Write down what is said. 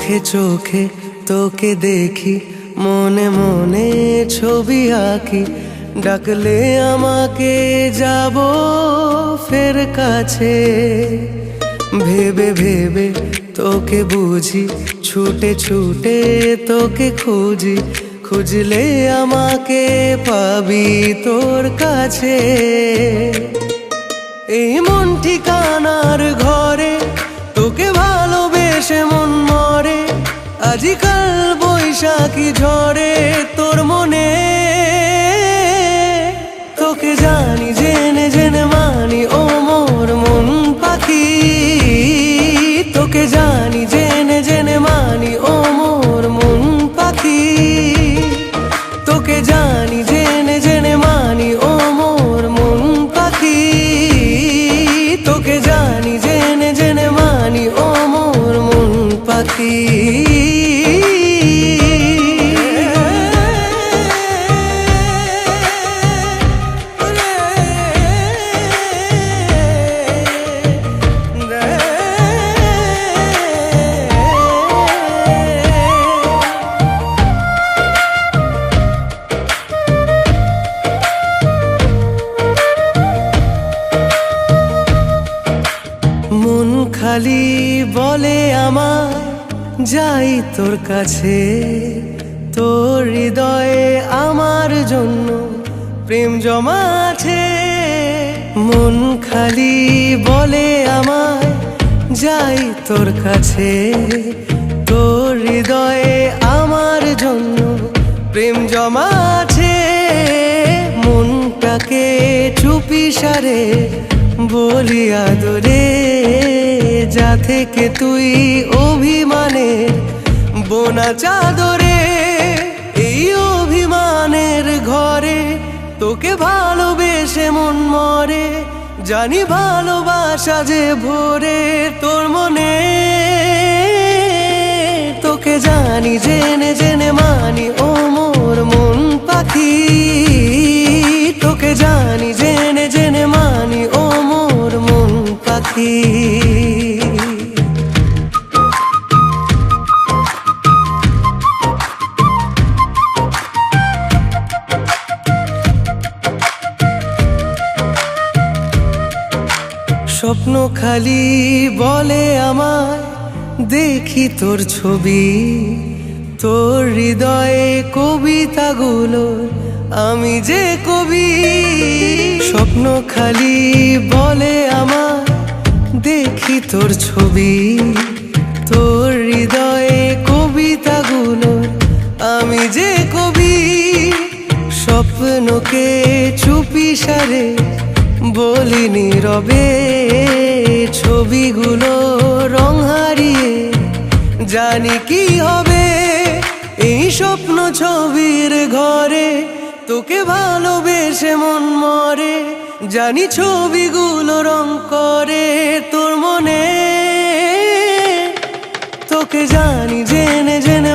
চোখে চোখে তোকে দেখি, মনে মনে ছবি আঁকি। ডাকলে আমাকে যাব ফের কাছে, ভেবে ভেবে তোকে বুঝি, ছুটে ছুটে তোকে খুঁজি। খুঁজলে আমাকে পাবি তোর কাছে। এই মন ঠিকানার ঘরে তোকে ভালোবেসে মন মরে। আজিকাল বৈশাখী ঝড়ে তোর মনে। তোকে জানি জেনে জেনে মানি ও মোর মন পাখি। তোকে জানি জেনে জেনে মানি ও মোর মন পাখি। তোকে জানি জেনে জেনে মানি ও মোর মন পাখি। তোকে জানি জেনে জেনে মানি ও মোর মন পাখি। মন খালি বলে আমার যাই তোর কাছে। তোর হৃদয়ে আমার জন্য প্রেম জমা আছে। মন খালি বলে আমার যাই তোর কাছে। তোর হৃদয়ে আমার জন্য প্রেম জমা আছে। মনটাকে চুপি সারে বলি আদরে, যা থেকে তুই অভিমানে বোনা চাদরে। এই অভিমানের ঘরে তোকে ভালোবেসে মন মরে। জানি ভালোবাসা যে ভরে তোর মনে। তোকে জানি জেনে জেনে মানি ও মোর মন পাখি। তোকে জানি জেনে জেনে মানি ও মোর মন পাখি। স্বপ্ন খালি বলে আমায় দেখি তোর ছবি। তোর হৃদয়ে কবিতাগুলো আমি যে কবি। স্বপ্ন খালি বলে আমায় দেখি তোর ছবি। তোর হৃদয়ে কবিতাগুলো আমি যে কবি। স্বপ্নকে চুপি সারে বলি নীরবে। ছবিগুলো রং হারিয়ে জানি কি হবে। এই স্বপ্ন ছবির ঘরে তোকে ভালোবেসে মন মরে। জানি ছবিগুলো রং করে তোর মনে। তোকে জানি জেনে জেনে